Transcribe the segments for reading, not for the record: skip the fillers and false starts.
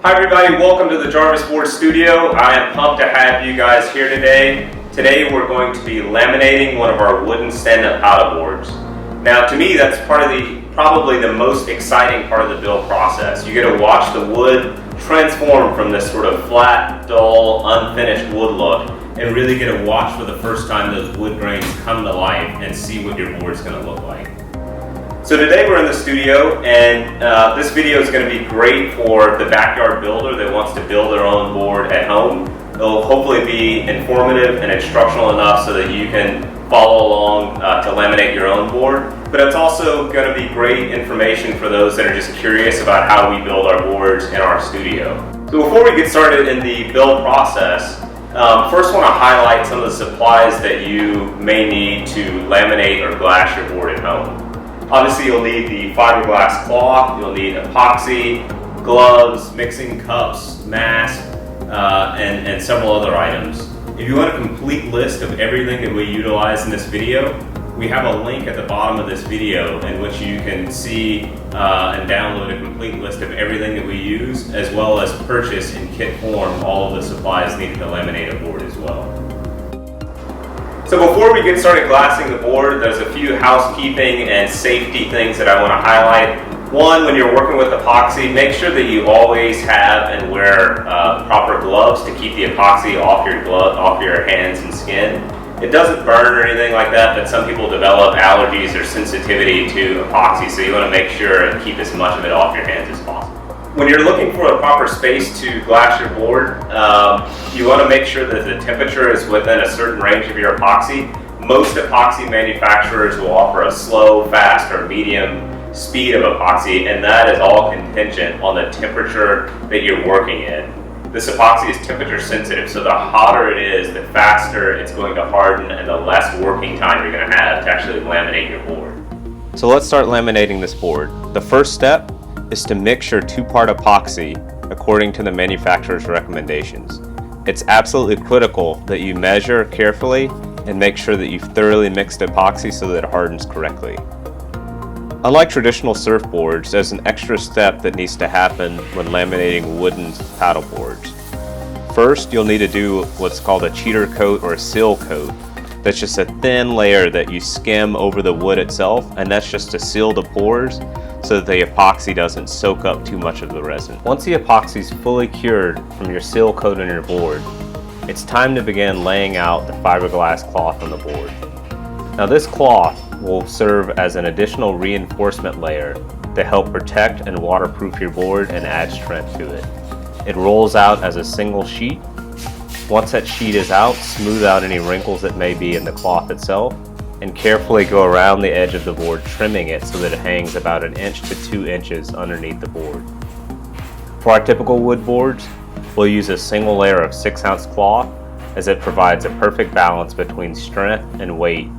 Hi everybody, welcome to the Surfboard studio. I am pumped to have you guys here today. Today we're going to be laminating one of our wooden stand-up paddleboards. Now to me that's probably the most exciting part of the build process. You get to watch the wood transform from this sort of flat, dull, unfinished wood look and really get to watch for the first time those wood grains come to life and see what your board's going to look like. So today we're in the studio and this video is going to be great for the backyard builder that wants to build their own board at home. It'll hopefully be informative and instructional enough so that you can follow along to laminate your own board. But it's also going to be great information for those that are just curious about how we build our boards in our studio. So before we get started in the build process, first I want to highlight some of the supplies that you may need to laminate or glass your board at home. Obviously you'll need the fiberglass cloth, you'll need epoxy, gloves, mixing cups, mask, and several other items. If you want a complete list of everything that we utilize in this video, we have a link at the bottom of this video in which you can see and download a complete list of everything that we use, as well as purchase in kit form all of the supplies needed to laminate a board as well. So before we get started glassing the board, there's a few housekeeping and safety things that I want to highlight. One, when you're working with epoxy, make sure that you always have and wear proper gloves to keep the epoxy off your hands and skin. It doesn't burn or anything like that, but some people develop allergies or sensitivity to epoxy, so you want to make sure and keep as much of it off your hands as possible. When you're looking for a proper space to glass your board, you want to make sure that the temperature is within a certain range of your epoxy. Most epoxy manufacturers will offer a slow, fast, or medium speed of epoxy, and that is all contingent on the temperature that you're working in. This epoxy is temperature sensitive, so the hotter it is, the faster it's going to harden and the less working time you're going to have to actually laminate your board. So let's start laminating this board. The first step is to mix your two-part epoxy according to the manufacturer's recommendations. It's absolutely critical that you measure carefully and make sure that you've thoroughly mixed epoxy so that it hardens correctly. Unlike traditional surfboards, there's an extra step that needs to happen when laminating wooden paddle boards. First, you'll need to do what's called a cheater coat or a seal coat. That's just a thin layer that you skim over the wood itself, and that's just to seal the pores so that the epoxy doesn't soak up too much of the resin. Once the epoxy is fully cured from your seal coat on your board, it's time to begin laying out the fiberglass cloth on the board. Now this cloth will serve as an additional reinforcement layer to help protect and waterproof your board and add strength to it. It rolls out as a single sheet. Once that sheet is out, smooth out any wrinkles that may be in the cloth itself and carefully go around the edge of the board, trimming it so that it hangs about 1 inch to 2 inches underneath the board. For our typical wood boards, we'll use a single layer of 6-ounce cloth as it provides a perfect balance between strength and weight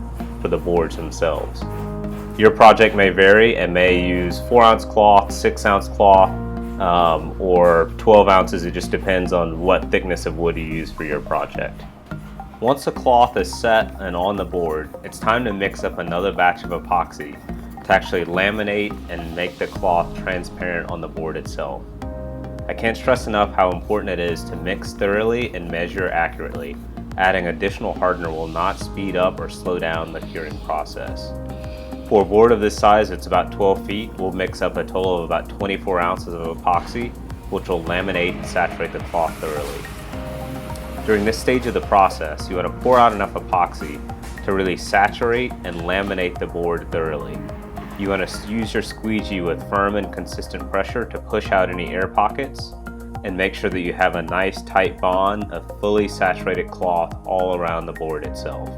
for the boards themselves. Your project may vary and may use 4-ounce cloth, 6-ounce cloth, or 12 ounces. It just depends on what thickness of wood you use for your project. Once the cloth is set and on the board, it's time to mix up another batch of epoxy to actually laminate and make the cloth transparent on the board itself. I can't stress enough how important it is to mix thoroughly and measure accurately. Adding additional hardener will not speed up or slow down the curing process. For a board of this size, it's about 12 feet, we'll mix up a total of about 24 ounces of epoxy, which will laminate and saturate the cloth thoroughly. During this stage of the process, you want to pour out enough epoxy to really saturate and laminate the board thoroughly. You want to use your squeegee with firm and consistent pressure to push out any air pockets and make sure that you have a nice tight bond of fully saturated cloth all around the board itself.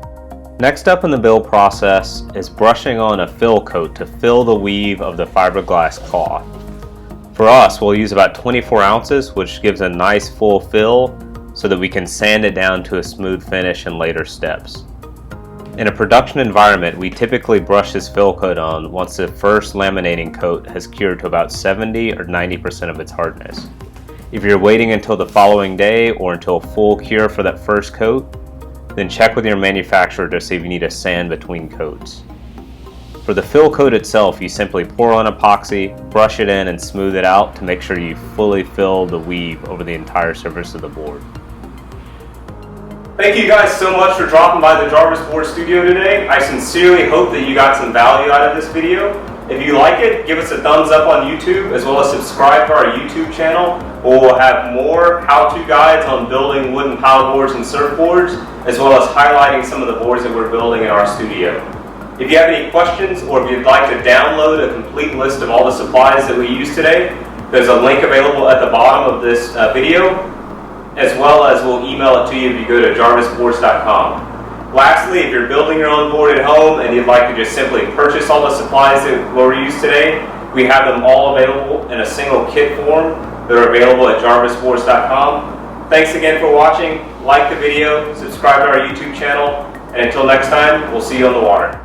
Next up in the build process is brushing on a fill coat to fill the weave of the fiberglass cloth. For us, we'll use about 24 ounces, which gives a nice full fill so that we can sand it down to a smooth finish in later steps. In a production environment, we typically brush this fill coat on once the first laminating coat has cured to about 70 or 90% of its hardness. If you're waiting until the following day or until full cure for that first coat, then check with your manufacturer to see if you need a sand between coats. For For the fill coat itself, you simply pour on epoxy, brush it in, and smooth it out to make sure you fully fill the weave over the entire surface of the board. Thank you guys so much for dropping by the Jarvis Board Studio today. I sincerely hope that you got some value out of this video. If you like it, give us a thumbs up on YouTube, as well as subscribe to our YouTube channel, where we'll have more how-to guides on building wooden paddleboards and surfboards, as well as highlighting some of the boards that we're building in our studio. If you have any questions, or if you'd like to download a complete list of all the supplies that we used today, there's a link available at the bottom of this video, as well as we'll email it to you if you go to jarvisboards.com. Lastly, if you're building your own board at home and you'd like to just simply purchase all the supplies that were used today, we have them all available in a single kit form. They're available at jarvisboards.com. Thanks again for watching. Like the video, subscribe to our YouTube channel, and until next time, we'll see you on the water.